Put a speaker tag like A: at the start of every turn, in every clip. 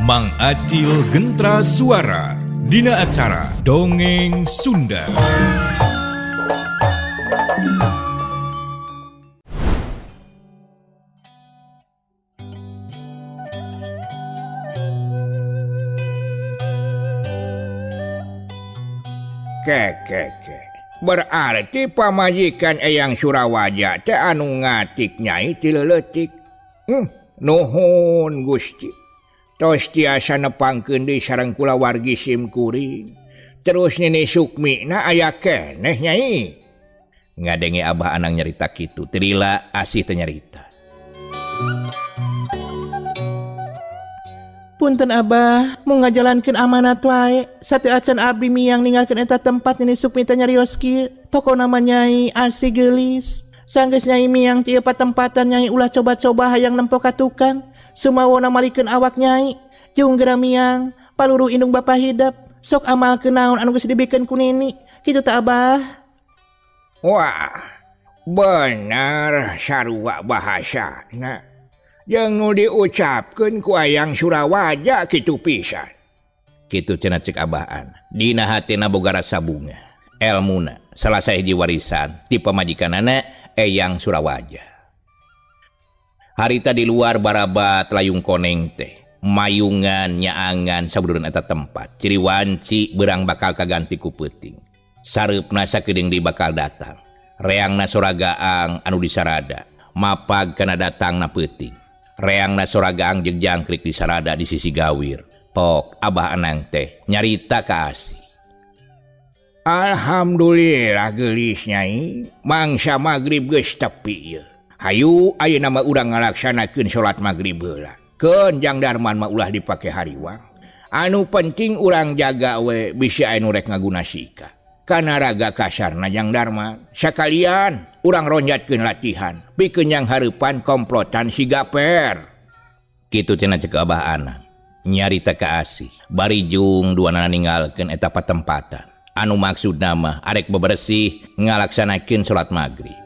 A: Mang Acil Gentra Suara dina acara Dongeng Sunda.
B: Berarti pamajikan Eyang Surawaja teh anu ngatik Nyai ti leuletik. Nuhun Gusti. Tos tiasa nepangkeun deui sareng kulawargi simkuring. Terus Nini Sukmina aya keneh Nyai.
C: Ngadenge Abah Anang nyarita kitu, Trila asih teu nyarita.
D: Punten Abah, mau ngajalankeun amanat wae. Sateu acan abdi miang ninggalkeun eta tempat Nini Sukmi teh nyarios kieu. Pokona mah Nyai asih geulis. Sanggeus Nyai miang ti patempatan Nyai ulah coba-coba hayang nempo ka tukang. Sumawona malikeun awak Nyai. Jeung geura miang, paluru indung Bapa hidep. Sok amalkeun naon anu geus dibikeun ku Nini. Kitu teh Abah.
B: Wah, benar sarua bahasana. Yang nu diucapkeun ku Eyang Surawaja kitu pisan.
C: Kitu cenah cek Abahan. Dina hatina boga rasa bunga. Elmuna salah sahiji warisan ti pamajikanana Eyang Surawaja. Harita di luar barabat layung koneng teh. Mayungan nyaangan sabuduran eta tempat. Ciri wanci berang bakal kaganti ku peuting. Sareupna sakedeung di bakal datang. Reangna soragaang anu disarada. Mapag kana datangna peuting. Reangna soragaang jeung jangkrik disarada di sisi gawir. Pok Abah Anang teh nyarita ka Asih.
B: Alhamdulillah geulis Nyai. Mangsa magrib geus tepi ye. Hayu ayeuna mah urang ngalaksanakeun salat magrib heula. Keun Jang Darman mah ulah dipake hariwang. Anu penting urang jaga we bisi anu rek ngaguna-sika. Kana raga kasarna Jang Darman. Sakalian urang ronjatkeun latihan. Pikeun yang hareupan komplotan si Gaper.
C: Kitu cenah cek Abah Anang. Nyarita ka Asih. Bari jung duana ninggalkeun eta patempatan. Anu maksudna mah arek bebersih ngalaksanakeun salat magrib.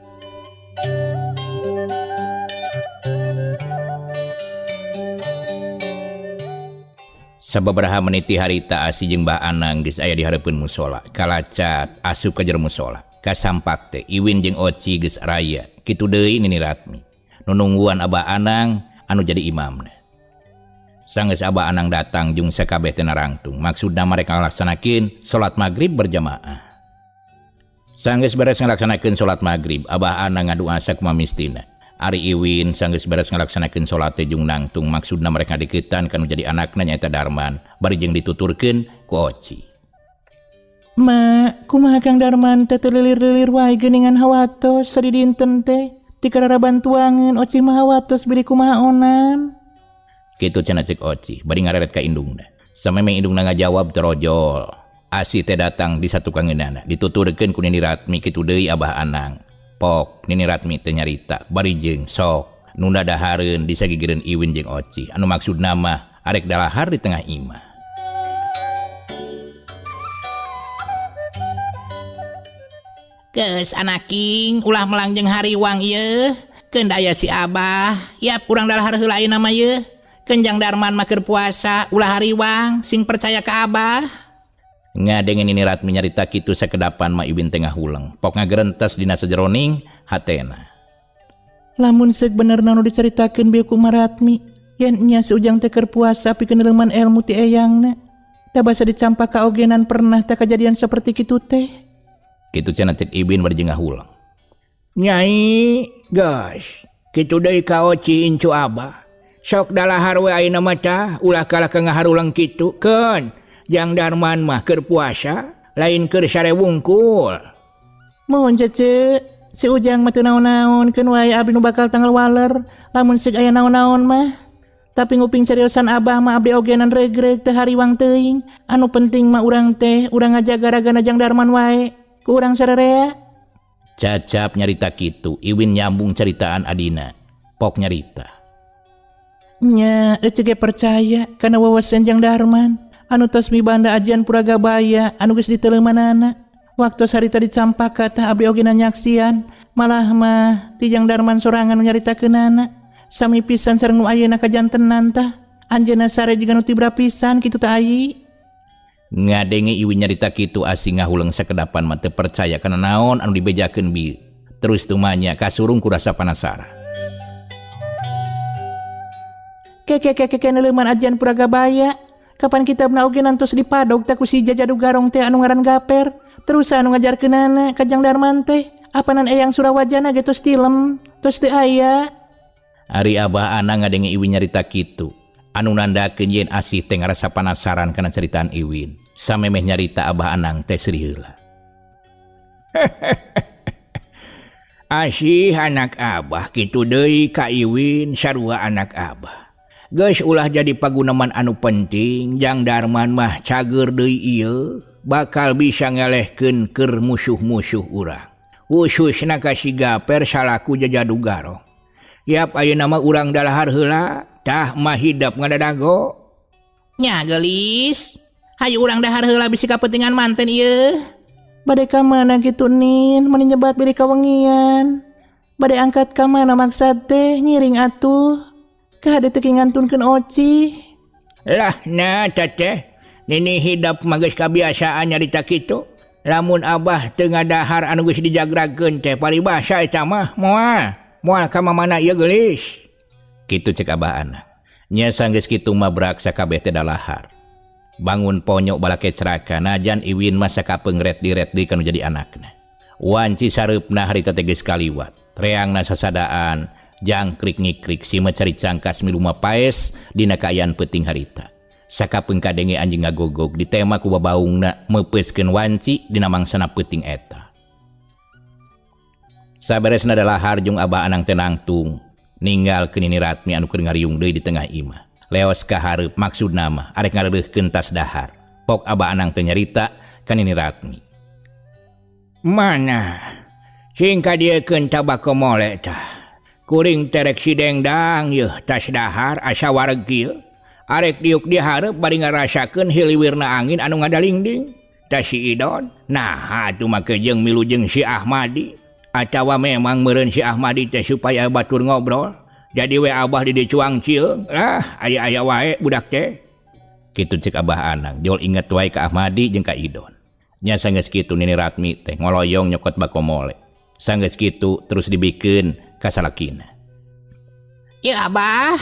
C: Sababaraha menit ti harita Asih jeung Mbah Anang geus aya di hareupeun musola. Kalacat asup ka jero musola. Kasampak teh Iwin jeung Oci geus raya. Kitu deui Nini Ratmi. Nu nungguan Abah Anang anu jadi imamna. Sanggeus Abah Anang datang jeung sakabeh teh narangtung. Maksudna mereka ngalaksanakeun salat magrib berjamaah. Sanggeus beres ngalaksanakeun salat magrib, Abah Anang ngaduasa ku mamistina. Ari Iwin sanggeus beres ngalaksanakeun salat teh jeung nangtung. Maksudna mereka dikeutan kanu jadi anakna nyaeta Darman, bari jeung dituturkeun ku Oci.
D: Mak, kumaha Kang Darman teh lilir-lilir wae geuningan hawatos sadi dinten teh. Ti karara bantuangeun Oci mah hawatos beli kumaha onam.
C: Kitu cenah cek Oci, bari ngareret ka indungna. Samemeh indungna ngajawab terojol. Asih teh datang di satu kangeunana, dituturkeun ku Nini Ratmi kitu deui Abah Anang. Pok Nini Ratmi teh nyarita, bari jeung sok nu dadahareun disagigireun Iwin jeung Oci. Anu maksudna mah arek dalahar di tengah imah.
E: Geus anaking ulah melangjeng hariwang ieu. Keun aya si Abah, yap urang dalahar heula ayeuna mah ieu. Kenjang Darman mah keur puasa ulah hariwang sing percaya ka Abah.
C: Ngadenge Nini Ratmi nyarita kitu sakedapan mah Iwin tengah huleng. Pok ngagerentas dina sajeroning hatena.
D: Lamun seuk benerna nu dicaritakeun bieu ku Maratmi, yen nya si Ujang teh keur puasa pikeun leuman ilmu ti eyangna. Da basa dicampak ka ogenan pernah teh kajadian saperti kitu teh.
C: Kitu cenah cek Iwin bari jeung ngahulang.
B: Nyai, geus. Kitu deui ka Oci incu Abah. Sok dalahar we ayeuna mah tah ulah kalah ka ngaharulang kitu. Keun Jang Darman mah keur puasa, lain keur sare wungkul.
D: Mohon cece, si Ujang mah teu naon-naon, keun wae abdi nu bakal tanggal waler, lamun seuk aya naon-naon mah. Tapi nguping cariosan Abah mah abdi ogenan regreg teh hariwang teuing. Anu penting mah urang teh, urang ngajaga ragana Jang Darman wae, ku urang sararea.
C: Cacap nyarita kitu, Iwin nyambung caritaan adina. Pok nyarita.
D: Nya, ece ge percaya kana wawasan Jang Darman. Anu tos mibanda ajian Puragabaya anu geus diteleumanana. Waktu sarita dicampak tah abdi oge nyaksian, malah mah ti Jang Darman sorangan nyaritakeunana. Sami pisan sareng nu ayeuna kajantenan tah Anjeunna sare juga nu ti berapisan kitu teh ai.
C: Ngadenge Iwin nyarita kitu asing ngahuleung sakedapan mah teu percaya kana naon anu dibejakeun bieu. Terus tumanya kasurung ku rasa penasaran.
D: Keke neleuman ajian Puragabaya. Kapan kitabna oge nantos dipadog teh ku si Jajadu Garong teh anu ngaran Gaper. Terus anu ngajarkeunana ka Jang Darman teh apanan eyang Surawajana ge tos tilem, tos teu aya.
C: Ari Abah Anang ngadenge Iwin nyarita kitu. Anu nandakeun yen asih teh ngarasa penasaran kana ceritaan Iwin. Samemeh nyarita Abah Anang teh seri heula.
B: Asih anak Abah kitu deui ka Iwin sarua anak Abah. Geus ulah jadi pagunaman anu penting, Jang Darman mah cager deui ieu, bakal bisa ngelehkeun keur musuh-musuh urang. Khususna ka si Gaper salaku Jajadu Garong. Yap ayeuna mah urang dalahar heula, tah mah hidap ngadadago.
E: Nya gelis. Hayu urang dahar heula bisi kapentingan manten ieu.
D: Bade ka mana kitu Nin, mani nyebat beli kawengian. Bade angkat ka mana maksad teh ngiring atuh. Ka hade teu ngantunkeun Oci.
B: Lah nah teteh, nini hidap mah geus kabiasaan nyarita kitu. Lamun Abah teu ngadahar anu geus dijagrakeun teh paribasa eta mah moal ka mamana ieu gelis.
C: Kitu cek Abah Anang. Nya sanggeus kitu mah braksa kabeh teh dalahar. Bangun ponyok balake ceraka najan Iwin mah sakapeung ret-di kanu jadi anakna. Wanci sareupna harita teh geus kaliwat. Reangna sasadaan, jangkrik ngikrik si mencari cangkas milu mapaes dina kaayaan peuting harita. Sakapeung kadenge anjing ngagogog ditema ku babaungna meupeuskeun wanci dina mangsana peuting eta. Saberesna dalahar jeung Abah Anang teh nangtung ninggalkeun Nini Ratmi anu keur ngariung deui di tengah imah. Leos ka hareup maksudna mah arek ngareureukkeun tas dahar. Pok Abah Anang teh nyarita ka Nini Ratmi.
B: Mana? Sing kadiekeun tabako mole tah. Kuring terek si dengdang yeuh tas dahar asa wareg kieu. Arek diuk di hareup bari ngarasakeun hiliwirna angin anu ngadalingding. Tas si Idon, nah atuh make jeung milu jeung si Ahmadi. Atawa memang meureun si Ahmadi teh supaya batur ngobrol. Jadi we Abah di dicuang cieung. Lah aya-aya wae budak teh.
C: Kitu cek Abah Anang, jol inget wae ka Ahmadi jeung ka Idon. Nya sanggeus kitu Nini Ratmi teh ngoloyong nyokot bako mole. Sanggeus kitu terus dibikeun ka salakina.
E: Ya Abah.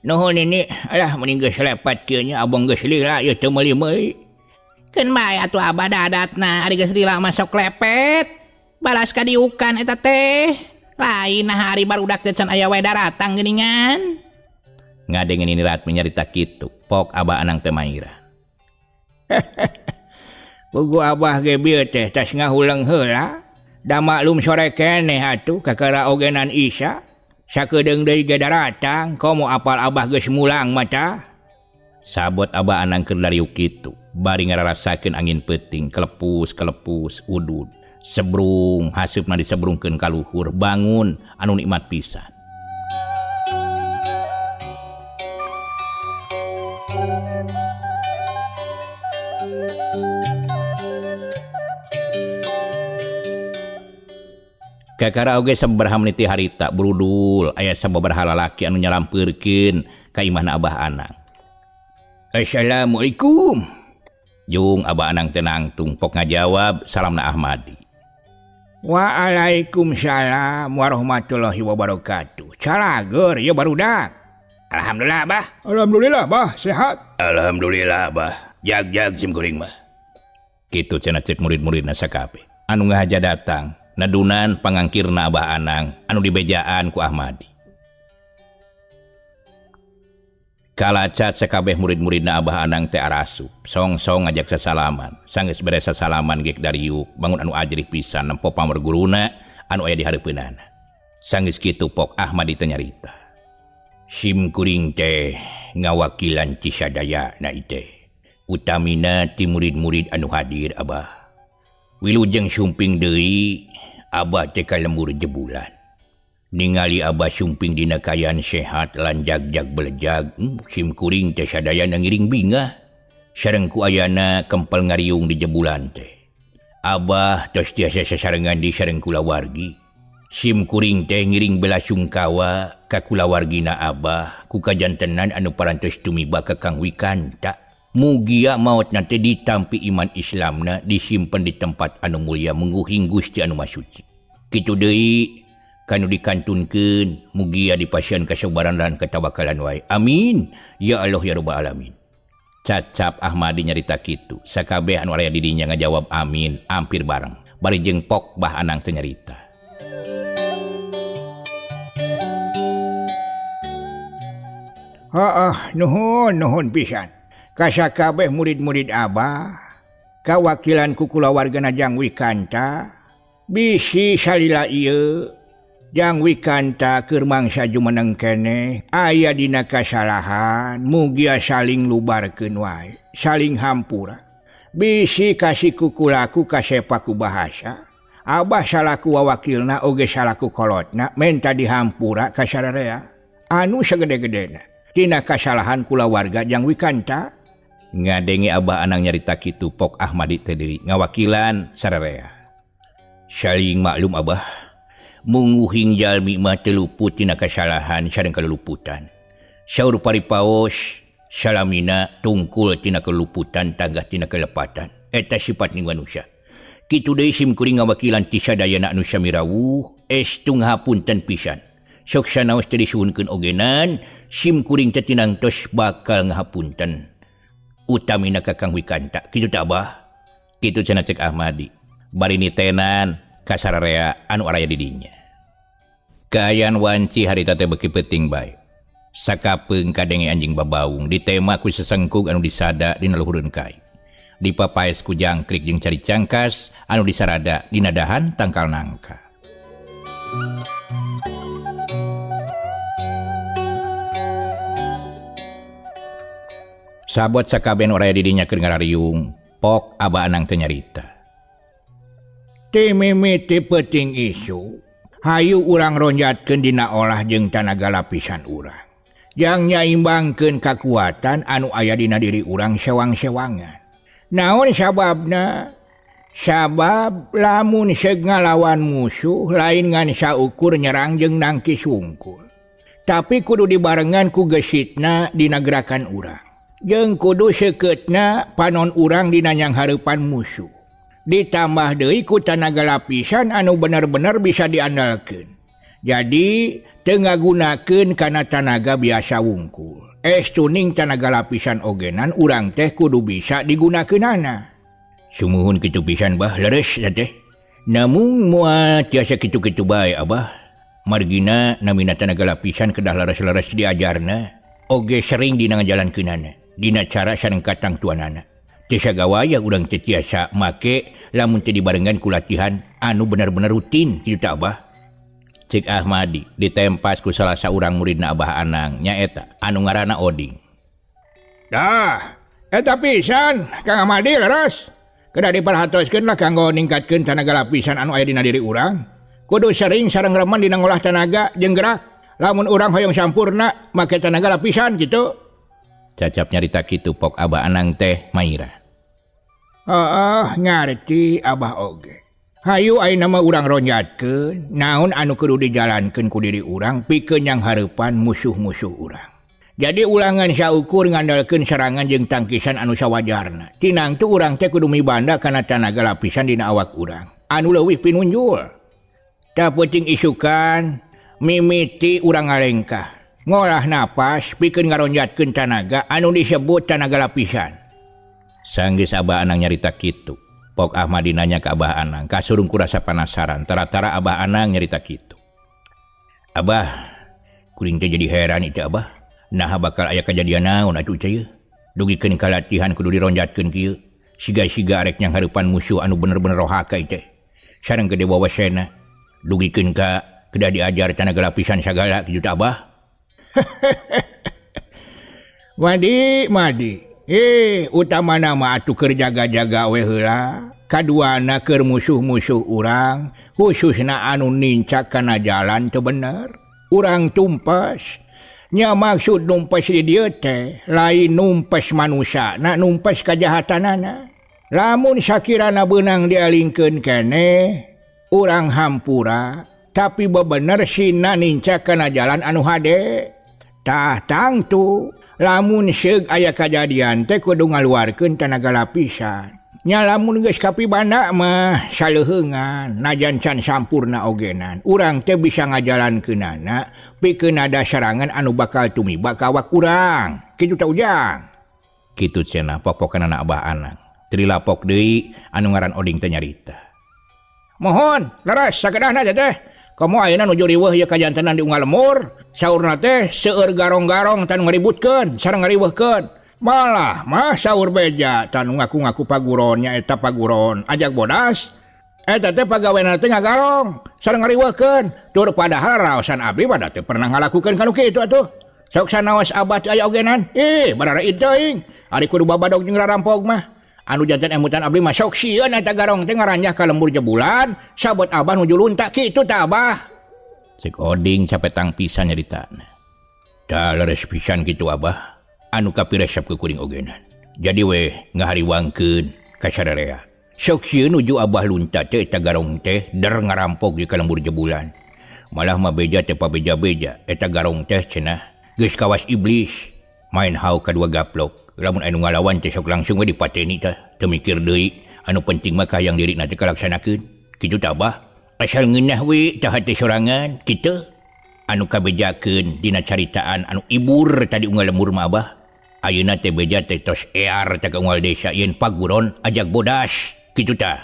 B: Nuhun Nini, alah mending geus lepat kieu nya abong geus lila ieu teu meuli-meuli.
E: Keun bae atuh Abah dadatna ari geus lila masok lepet. Balas ka diukan eta teh. Lain nah hari barudak teh can aya wae daratang geuningan.
C: Ngadenge Nini Ratmi nyarita kitu, pok Abah Anang teh mairan.
B: Pugu Abah ge bieu teh tas ngahuleung heula. Da maklum sore keneh atuh ka karaogenan Isya. Sakedeung deui ge daratang, komo apal Abah geus mulang mata.
C: Sabot Abah Anang keur dariuk kitu, bari ngararasakeun angin peuting kelepus udud. Sebrung haseupna disebrungkeun ka luhur, bangun anu nikmat pisan. Kakara oge sabaraha menit ti harita brudul aya sababaraha lalaki anu nyalampeurkeun ka imahna Abah Anang.
B: Assalamualaikum.
C: Jung Abah Anang teh nangtung pok ngajawab salamna Ahmadi.
B: Waalaikumsalam warahmatullahi wabarakatuh. Calager ya barudak. Alhamdulillah Bah.
A: Alhamdulillah, Bah, sehat.
C: Alhamdulillah Bah. Jag sim kuring mah. Kitu cenah cek murid-muridna sakabeh. Anu ngahaja datang, nadunan pangangkirna Abah Anang anu dibejaan ku Ahmadi. Kalacat sakabeh murid-muridna Abah Anang teh arasup, song-song ngajak sasalaman. Sanggeus beres sasalaman gek dariuk, bangun anu ajrih pisan nempo pamor guruna anu aya di hareupeunana. Sanggeus kitu pok Ahmadi teh nyarita. Sim kuring teh ngawakilan cisadaya na iteh. Utamina ti murid-murid anu hadir Abah. Wilujeng sumping deui Abah teh kalembur jebulan. Ningali Abah sumping dina kaayaan sehat lan jag-jag belejag, sim kuring teh sadaya ngiring bingah. Sareng ku ayana kempel ngariung di jebulan teh. Abah tos tiasa sasarengan di sareng kula wargi. Sim kuring teh ngiring bela sungkawa ka kulawargina Abah ku kajantenan anu parantos tumiba ka Kang Wikanta. Mugia maut nanti ditampi iman Islamna disimpen di tempat anu mulia mengguhing Gusti anu masuci. Kitu deui kanu dikantunkeun mugia dipasieun kasabaran lan ketawakalan wae. Amin ya Allah ya rabbal alamin. Cacap Ahmadi nyarita kitu. Sakabeh anu aya di dinya ngajawab amin hampir bareng. Bari jeung Pok Bah Anang teu nyarita.
B: Nuhun pisan. Kasakabeh murid-murid Abah, kawakilan ku kulawargana Jang Wikanta, bisi salila ieu Jang Wikanta keur mangsa jumeneng keneh aya dina kasalahan, mugia saling lubarkeun wae, saling hampura. Bisi kasih kukulaku kasepaku bahasa, Abah salaku wawakilna oge salaku kolotna menta dihampura ka sararea anu sagede-gedena tina kasalahan kulawarga Jang Wikanta.
C: Ngadengi Abah Anang nyarita kitu Pok Ahmadi teh deui ngawakilan sararea. Saling maklum Abah, mungguhing jalmi mah teu luput tina kasalahan sareng kaluluputan. Saur paripaos salamina tungkul tina keluluputan tanggah tina kelepatan. Eta sifat ning manusia. Kitu deui sim kuring ngawakilan ti sadayana anu sami rawuh estung hapunten pisan. Sok sanaos teu disuhunkeun ogenan sim kuring teh tinangtos bakal ngahapunten. Utamina ka Kang Wikanta, kitu teh Abah. Kitu cenah cek Ahmadi. Bari nitenan ka sararea anu araya di dinya. Kaayaan wanci harita teh beuki peuting bae. Sakapeung kadenge anjing babaung ditema ku sesengkug anu disada dina luhureun kai. Dipapaes ku jangkrik jeung cari cangkas anu disarada dina dahan tangkal nangka. Sabot sakaben oraya didinya keur ngarariung, Pok Abah Anang teh nyarita.
B: Teu mimiti peuting isu, hayu urang ronjatkeun dina olah jeung tanaga lapisan urang. Jang nyaimbangkeun kakuatan anu aya dina diri urang sewang-sewangan. Naon sababna? Sabab lamun seug ngalawan musuh lain ngan saukur nyerang jeung nangkis wungkul. Tapi kudu dibarengan ku geusitna dina gerakan urang. Jeung kudu sekeutna panon urang dina nyang hareupan musuh. Ditambah deui ku tanaga lapisan anu bener-bener bisa diandalkeun. Jadi teu ngagunakeun kana tanaga biasa wungkul. Estuning tanaga lapisan ogenan urang teh kudu bisa digunakeunana.
C: Sumuhun kitu pisan Bah, leres teh. Namun moal tiasa kitu-kitu bae Abah. Margina namina tanaga lapisan kedah leres-leres diajarna oge sering dina ngajalankeunana. Dina cara sareng katang tuanana. Teu sagawaya urang teh tiasa make lamun teu dibarengan ku latihan anu bener-bener rutin kitu teh Abah. Cik Ahmadi ditempas ku salah saurang muridna Abah Anang nyaeta anu ngaranna Oding.
B: Dah, eta pisan Kang Ahmadi leres. Kedah diperhatoskeun lah kanggo ningkatkeun tanaga lapisan anu aya dina diri urang. Kudu sering sareng remen dina ngolah tanaga jeung gerak. Lamun urang hoyong sampurna make tanaga lapisan kitu.
C: Cacap nyarita kitu Pok Abah Anang teh Maira.
B: Ngarti Abah oge. Hayu ayeuna mah urang ronjatkeun naon anu kudu dijalankeun ku diri urang pikeun nyang hareupan musuh-musuh urang. Jadi ulangan saukur ngandalkeun serangan jeung tangkisan anu sawajarna. Tinang tu urang teh kudu mibanda kana tanaga lapisan dina awak urang anu leuwih pinunjul. Da penting isukan mimiti urang ngalengkah. Ngolah napas pikeun ngaronjatkeun tanaga anu disebut tanaga lapisan.
C: Sanggis Abah Anang nyarita kitu. Pok Ahmadi nanya ke Abah Anang, kasurung kurasa penasaran. Tara-tara Abah Anang nyarita kitu. Abah, kuring teh jadi heran itu Abah. Nah bakal aya kejadian naon atuh teh. Dugikeun ka latihan kudu dironjatkeun kieu. Siga-siga arek nyang hareupan musuh anu bener-bener rohaka teh. Sareng gede wawasena. Dugikeun ka kedah diajar tanaga lapisan sagala kitu teh Abah.
B: Madi. Utama nama atuh keur jaga-jaga we heula. Kaduana keur musuh-musuh urang, khususna anu nincak kana jalan teu bener. Urang tumpes. Nya maksud numpes di dieu teh lain numpes manusana, numpes kajahatanana. Lamun sakirana beunang dialingkeun keneh, urang hampura, tapi bebener sina ninca kana jalan anu hade. Tah tangtu lamun seug aya kajadian teh kudu ngaluarkeun tenaga lapisan. Nya lamun geus kapibanda mah saleuheungan najan can sampurna ogenan. Urang teh bisa ngajalankeunana pikeun ada serangan anu bakal tumiba ka awak urang. Kitu teh ujang.
C: Kitu cenah popokanana Abah Anang. Trilapok deui anu ngaran Oding teh nyarita.
B: Mohon, laras sakedahna teh. Komo ayeuna nuju riweuh ieu kajantenan di unggal lemur. Saurna teh seueur garong-garong tan ngaributkeun sareng ngariweuhkeun. Malah mah saur beja tan ngaku-ngaku paguron nya eta paguron ajak bodas. Eta teh pagawena teh ngagarong sareng ngariweuhkeun. Tur padahal raosan abdi bada teh pernah ngalakukeun kanu kitu atuh. Sok sanaos abah teh aya ogenan. Bararaid teuing. Ari kudu babadog jeung rarampog mah. Anu janten emutan abdi mah sok sieun eta garong teh ngaranjah ka lembur jebulan. Sabot abah nuju luntak kitu tah abah.
C: Cek Oding capetang pisan nyaritana. Da leres pisan kitu abah. Anu kapiresep ke kuring ogenan. Jadi weh ngahariwangkeun ka sararea. Sok sieun nuju abah luntak teh eta garong teh der ngarampok di ka lembur jebulan. Malah mah beja teh pabeja-beja eta garong teh cenah geus kawas iblis. Main hau kadua gaplok. Lamun anu ngalawan teh sok langsung we dipateni teh. Teu mikir deui, anu penting mah hayang dirina teh kalaksanakeun. Kitu tah Abah. Asal ngeunah we tah hate sorangan kitu. Anu kabejakeun dina caritaan anu ibur tadi unggal lemur mah Abah. Ayeuna teh beja teh tos ear teh ka unggal desa yen paguron ajak bodas. Kitu tah.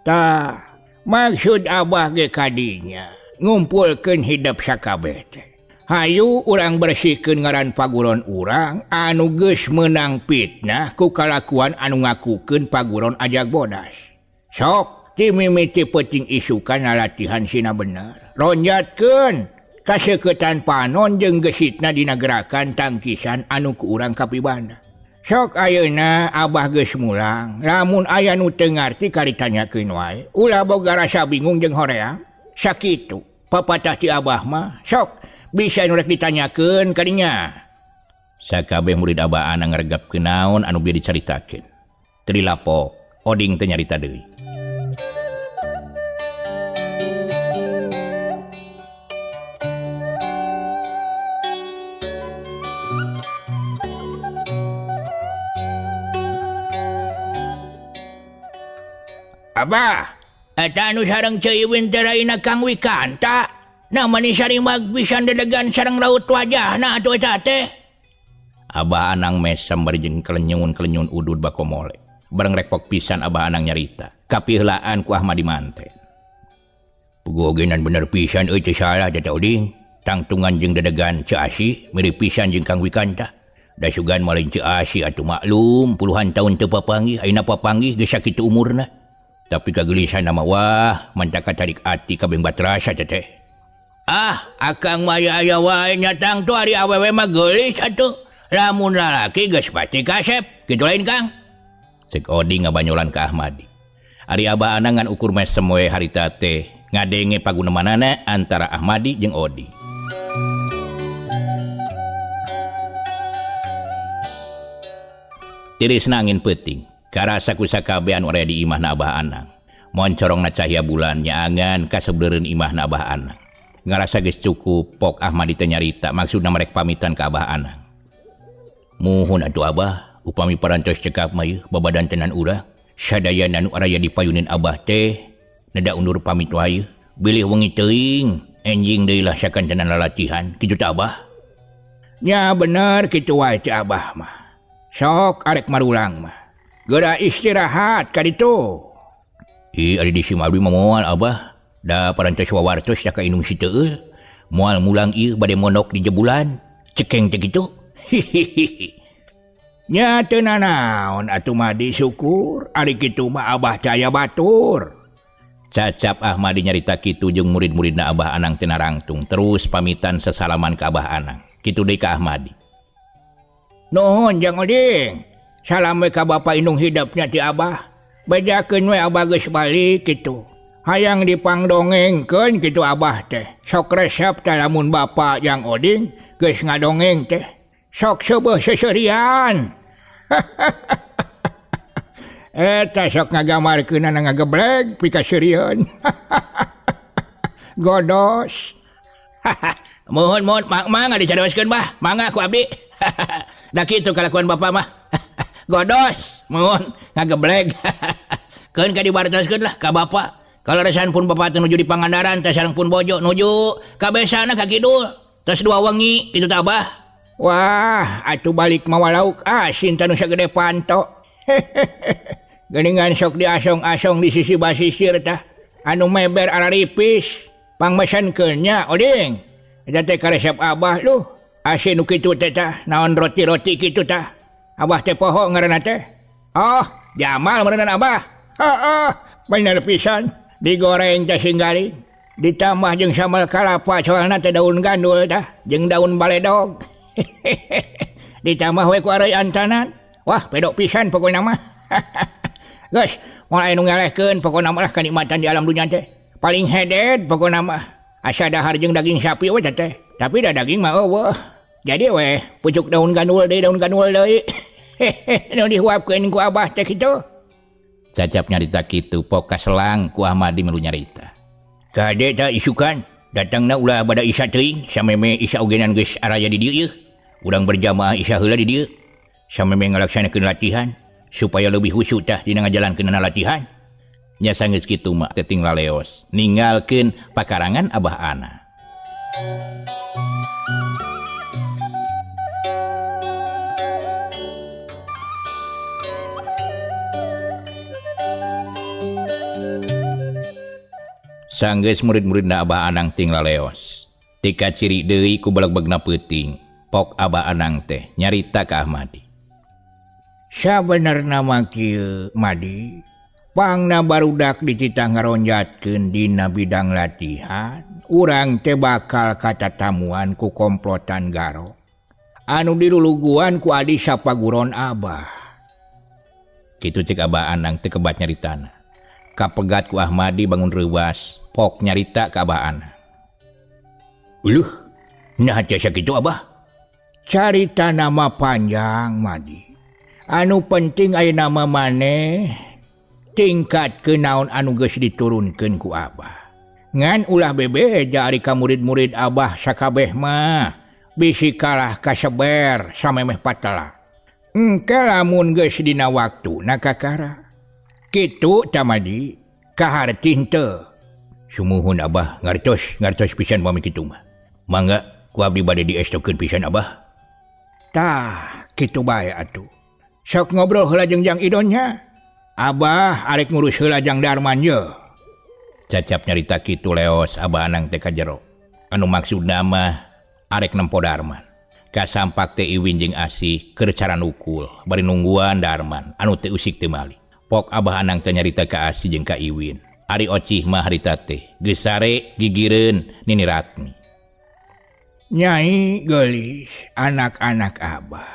B: Tah, maksud Abah ge kadinya ngumpulkeun hidup sakabeh teh. Hayu urang bersihkeun ngaran paguron urang anu geus meunang fitnah ku kalakuan anu ngakukeun paguron ajak bodas. Sok ti mimiti peuting isukan latihan sina bener. Lonjatkeun kaseuketan panon jeung geusitna dina gerakan tangkisan anu ku urang kapibanda. Sok ayeuna Abah geus mulang, lamun aya nu teu ngarti kaditanyakeun wae. Ulah boga rasa bingung jeung hoream. Sakitu papatah ti Abah mah sok bisa nurek ditanyakeun kadinya.
C: Sakabeh murid Abah Anang ngregepkeun naon anu bieu dicaritakeun. Trilapok Oding teh nyarita deui.
B: Abah, eta anu sareng Ceuiwin teh raina Kang Wikanta. Namani saring magbisan dedegan sareng raut wajahna atuh eta teh.
C: Abah Anang mesem bari jeung kelenyun udud bakomole. Bareng repok pisan Abah Anang nyarita. Kapiheulaan ku Ahmadi manten. Puguh ogenan bener pisan euy teu salah teh Oding. Tangtungan jeung dedegan Ceu Asi mirip pisan jeung Kang Wikanta. Da sugan malin Ceu Asi atuh maklum puluhan taun teu papanggih, ayeuna papanggih geus sakitu umurna. Tapi kagelisan nama wah mantaka tarik ati kabeng batrasa teh. Akang maya aya wae nyatang tu ari awewe mah geulis atuh. Lamun lalaki geus pati kasep, kitu lain Kang. Cek Oding ngabanyolan ka Ahmadi. Ari Abah Anang ngan ukur mesem we harita teh ngadenge pagunemanana antara Ahmadi jeung Oding. Tirisna angin peuting, karasa ku sakabeh anu aya di imahna Abah Anang. Moncorongna cahya bulan nyaangan ka sabeureun imahna Abah Anang. Ngarasa geus cukup pok Ahmadi teh nyarita maksudna merek pamitan ka Abah Anang. Muhun atuh Abah, upami parantos cekap mah ieu babadan tenan urang. Sadaya anu araya dipayunin Abah teh neda undur pamit wae. Bilih wengi teuing, enjing deui lah sakantenan lalatihan. Kitu teh Abah.
B: Nya bener kitu wae teh Abah mah. Sok arek marulang mah. Geura istirahat ka ditu.
C: Ari di Simabri mah moal Abah. Da parantos wawartos da ka inung si teueul. Moal mulang ieu bade mondok di jebulan. Cekeng teh kitu.
B: Nya teu nanaon atuh mah syukur. Ari kitu mah Abah caya batur.
C: Cacap Ahmadi nyarita kitu jeung murid-muridna Abah Anang teh narangtung terus pamitan sesalaman ka Abah Anang. Kitu deui ka Ahmadi.
B: Nuhun Jang Oding. Salam we ka Bapa Inung hidupnya ti Abah. Bejakeun we Abah geus balik kitu. Hayang dipangdongengkeun kitu Abah teh. Sok resep teh lamun Bapa Jang Oding geus ngadongeng teh. Sok seubeung seserian. Eta sok ngagamarkeun ngageblek pika serieun. Godos.
C: Mohon mangga dicaroskeun bah. Mangga ku abdi. Da kitu kalakuan bapa mah. Godos, mohon ngagebleg. Keun ka dibartoskeun lah ka bapa. Kalau resan pun bapa teh nuju di Pangandaran, teh sareng pun bojo nuju ka besana ka kidul. Tos 2 wengi kitu teh abah.
B: Wah, atuh balik mawa lauk asin tanu sagede panto. Geningan sok diasong-asong di sisi basisir tah. Anu meber araripis. Pangmesankeun nya, oding. Eta teh ka resep abah lu. Asin nu kitu teh tah, naon roti-roti kitu tah. Abah teh poho ngaranna teh. Oh, Jamal meureunna abah. Bener pisan. Digoreng teh singgali. Ditambah jeung sambal kalapa soalna teh daun gandul tah, jeung daun baledog. Ditambah we ku areuy antanan. Wah, pedok pisan pokona mah. Geus, moal anu ngelehkeun pokona mah kanikmatan di alam dunya teh. Paling hedet pokona mah. Asa dahar jeung daging sapi we teh. Tapi da daging mah eueuh. Jadi we pucuk daun gandul deui. Nu dihuapkeun ku abah teh kitu.
C: Cacap nyarita kitu pok kaselang ku Ahmadi melu nyarita.
B: Kade tah isukan. Datangna ulah bada isya teuing, sameme isya ogenan geus araya di dieu yeuh. Urang berjamaah isya heula di dieu. Sameme ngalaksanakeun latihan supaya lebih khusyuk tah dina ngajalankeun latihan.
C: Nya sanggeus kitu mah teuting laleos ninggalkeun pakarangan abah ana. Sanggeus murid-muridna Abah Anang ting laleos. Tika ciri deui ku balag-bagna peuting. Pok Abah Anang teh nyarita ka Ahmadi.
B: Sabenerna mah kieu, Madi. Pangna barudak dititah ngaronjatkeun dina bidang latihan, urang teh bakal katatamuan ku komplotan Garo. Anu diluluguan ku adi sapaguron Abah.
C: Kitu cek Abah Anang teh kebat nyaritana. Kapegat ku Ahmadi bangun reuwas, pok nyarita ka Abah Anang.
B: Uluh, nah tiasa kitu Abah. Carita nama panjang, Madi. Anu penting aya nama maneh tingkat ke naon anu geus diturunkeun ku Abah. Ngan ulah bebeja ari ka murid-murid Abah sakabeh mah bisi kalah kaseber samemeh patala. Engke lamun geus dina waktu na kakara. Kitu tamadi kaharting teu.
C: Sumuhun Abah ngartos pisan pami kitu mah. Mangga ku abdi bade diestokeun pisan Abah.
B: Tah, kitu bae atuh. Sok ngobrol heula jeung Jang Idonnya. Abah arek ngurus heula Jang Darman ye.
C: Cacap nyarita kitu leos Abah Anang teh ka jero. Anu maksudna mah arek nempo Darman. Kasampak teh Iwin jeung Asih keur cara nukul bari nungguan Darman anu teu usik teu mali. Pok Abah Anang teh nyarita ka Asih jeung ka Iwin. Ari ocih mah harita teh geus sare gigireun Nini Ratmi.
B: Nyai geulis anak-anak Abah.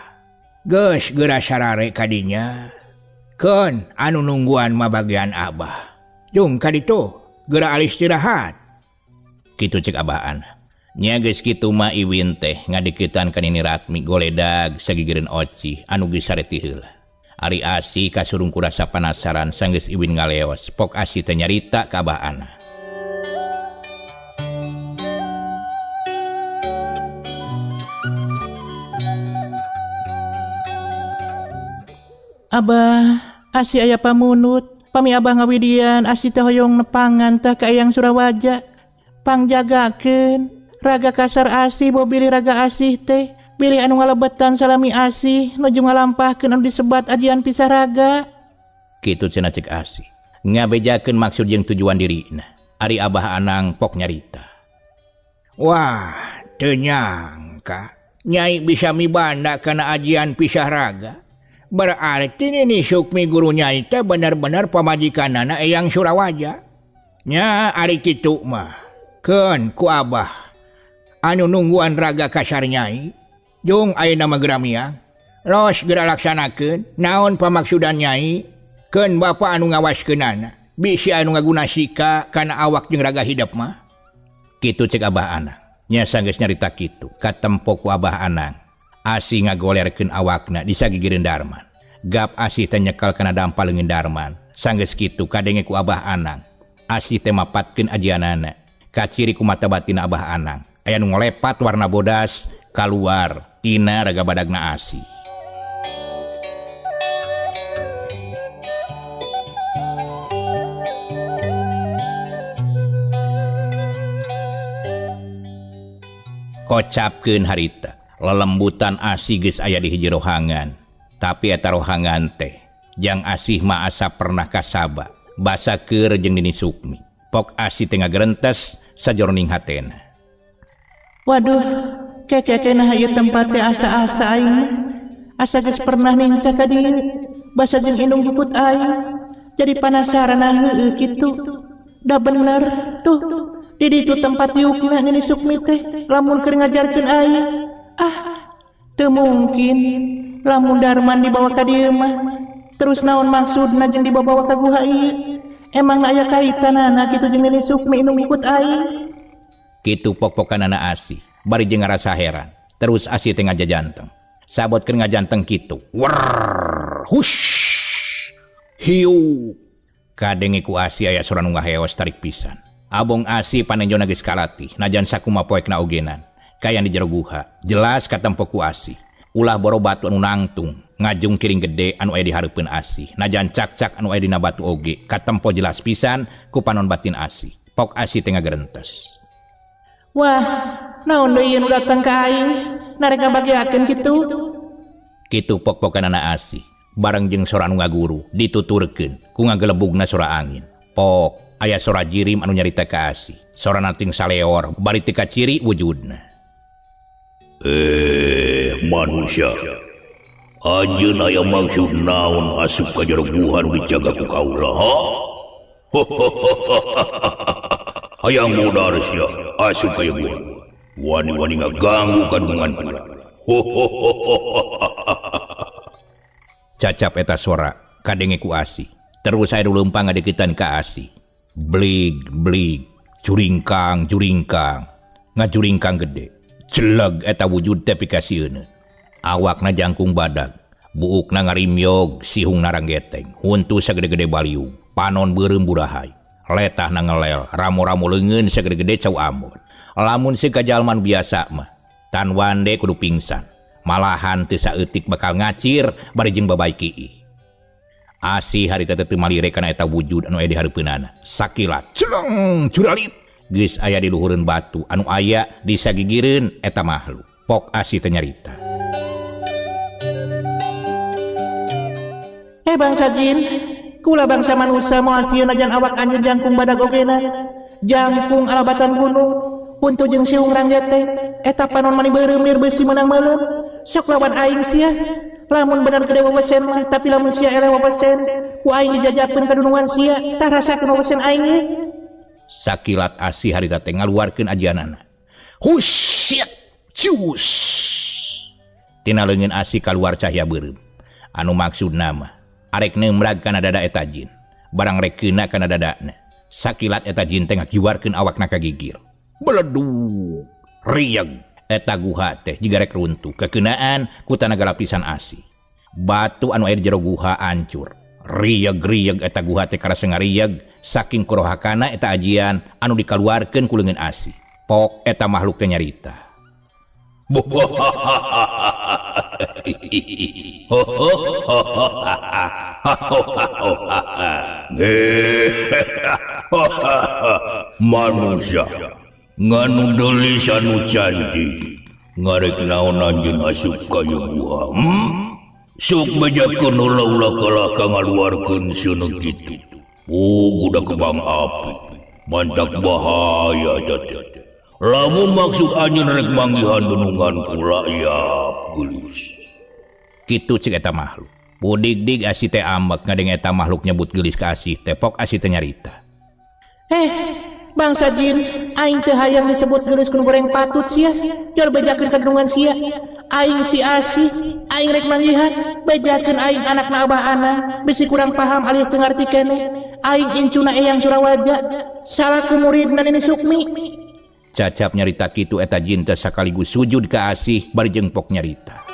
B: Geus geura sarare kadinya. Keun anu nungguan mah bagian Abah. Jung ka ditu geura ali istirahat.
C: Kitu cek Abah Anang. Nya geus kitu mah Iwin teh ngadiketan ka Nini Ratmi goledag sagigireun ocih anu geus sare ti heula. Ari Asih kasurung ku rasa panasaran sanggeus Iwin ngaleos. Pok Asih teh nyarita ka Abah Anang.
D: Abah, Asih aya pamunut. Pami Abah ngawidian Asih teh hoyong nepangan tah ka Eyang Surawaja. Pangjagakeun raga kasar Asih bo bilih raga Asih teh. Bilih anu ngalebetan salami Asih nuju ngalampahkeun anu disebat ajian pisah raga.
C: Kitu cenah cek Asih. Ngabejakeun maksud jeung tujuan dirina. Ari Abah Anang pok nyarita.
B: Wah, teu nyangka Nyai bisa mibanda kana ajian pisah raga. Berarti Nini Sukmi guru Nyai teh bener-bener pamajikanana Eyang Surawaja. Nya ari kitu mah keun ku Abah anu nungguan raga kasar Nyai. Jung ayeuna mah geura miang. Los geura laksanakeun naon pamaksudan Nyai. Keun bapa anu ngawaskeunana. Bisi anu ngaguna sika kana awak jeung raga hidup mah.
C: Kitu cek Abah Anang. Nya sanggeus nyarita kitu katempo ku Abah Anang. Asih ngagolerkeun awakna di sagigireun Darman. Gap Asih teh nyekal kana dampal leungeun Darman. Sanggeus kitu kadenge ku Abah Anang. Asih teh mapatkeun ajianana kaciri ku mata batin Abah Anang aya nu ngelepat warna bodas keluar tina raga badagna Asi. Kocapkeun harita lelembutan Asi geus aya di hiji rohangan, tapi eta rohangan teh jang Asih mah asa pernah kasaba basa keur jeung Nini Sukmi. Pok Asi teh ngagerentes sajroning hatena.
D: Waduh, kekekena ieu tempat teh asa-asa aing. Asa geus pernah ninca ka dieu. Basa jeung indung juput aing. Jadi penasaran heueuh kitu. Da bener tuh. Di ditu tempat diukna Nini Sukmi teh lamun keur ngajarkeun aing. Teu mungkin lamun Darman dibawa ka dieu mah. Terus naon maksudna jeung dibawa ka guha ieu? Emang aya kaitanana kitu jeung Nini Sukmi nu ngikut aing?
C: Kitu pok-pokanana Asi, bari jeung ngarasa heran. Terus Asi teh ngajajanteng. Sabot keur ngajanteng kitu. Wer, hush. Hiu. Kadenge ku Asi aya sora nu ngaheos tarik pisan. Abong Asi panenjona geus kalatih, najan sakumaha poekna ogenan. Kayan di jero guha, jelas katempo ku Asi. Ulah boro batu anu nangtung, ngajung kiring gede anu aya di hareupeun Asi. Najan cak-cak anu aya dina batu oge, katempo jelas pisan ku panon batin Asi. Pok Asi teh ngagerentes.
D: Wah, naon deui nu datang ka aing? Narek ngabagiakeun kitu.
C: Kitu pok-pokanana Asi, bareng jeung sora anu ngaguru dituturkeun ku ngagelebugna sora angin. Pok, aya sora jirim anu nyarita ka Asi. Sora nanting saleor, bari teu kaciri wujudna.
F: Manusia, anjeun aya maksud naon asup ka jero guha nu dijaga ku kaula, ha? Hayang modar sia asup ka guha. Wani-wani ngaganggu kandungan kula.
C: Cacap eta sora kadenge ku Asi. Terus aya leumpang ngadeukeutan ka Asi. Blig, blig, juringkang, juringkang. Ngajuringkang gede. Celeg eta wujud teh pikasieun. Awakna jangkung badag, buukna ngarimyog, sihungna ranggeteng, huntu sagede-gede baliung, panon beureum burahay, letahna ngelel, ramo-ramo leungeun sagede-gede cau amur. Lamun sikajalman biasa mah, tan wande kudu pingsan, malahan teu saeutik bakal ngacir bari jeung babay kiih. Asi harita teu malire kana eta wujud anu aya di hareupeunana. Sakilat, celeng, curalit. Geus aya di luhureun batu anu aya di sagigireun eta makhluk. Pok Asi teh nyarita.
D: Bangsa jin, kula bangsa manusia moal sieun najan awak anjeun jangkung badag ogena. Jangkung alabatan gunung, puntu jeung siung ranggete, eta panon mani beureum lir beusi meunang meuleum. Sok lawan aing sia. Lamun bener gede wawesen mah, tapi lamun sia ele wawesen, ku aing dijajakeun kadunungan sia, tah rasakeun wawesen aing ye.
C: Sakilat Asi harita teh ngaluarkeun ajianana. Husyat, cus. Tina leungeun Asi kaluar cahya beureum. Anu maksudna mah arek neumrag kana dada eta jin. Barang rek keuna kana dadana. Sakilat eta jin teh ngakiwarkeun awakna ka gigir. Beledug, rieg. Eta guha teh jiga rek runtuh. Kekeunaan ku tanaga lapisan Asi. Batu anu aya di jero guha hancur. Rieg-rieg eta guha teh karasa ngarieg. Saking kurohakana eta ajian anu dikaluarkeun ku leungeun Asi. Pok eta makhluk teh nyarita.
F: Manusia, nganu delis anu cantik. Ngarek naon anjeun asup ka ieu guha? Sok bejakeun ulah-ulah kalaka ngaluarkeun sieun kitu. Udah kebang api, mantak bahaya jati. Lamun maksud anjeun rek manggihan dunungan kula ya gelis.
C: Kitu cek eta makhluk. Pudig-dig Asi teh ambek ngadeng eta makhluk nyebut gelis ka Asi teh. Pok Asi teh nyarita.
D: Bangsa jin, aing teh hayang disebut gelis kun goreng patut sia. Jor bejakeun kadunungan sia. Aing si Asi, aing rek manggihan, bejakeun aing anakna Abah Anang, bisi kurang paham alias teu ngarti keneh. Aing incuna Eyang Surawaja, salaku muridna Nini Sukmi.
C: Cacap nyarita kitu eta jin teh sakaligus sujud ka Asi bari jeung Pok nyarita.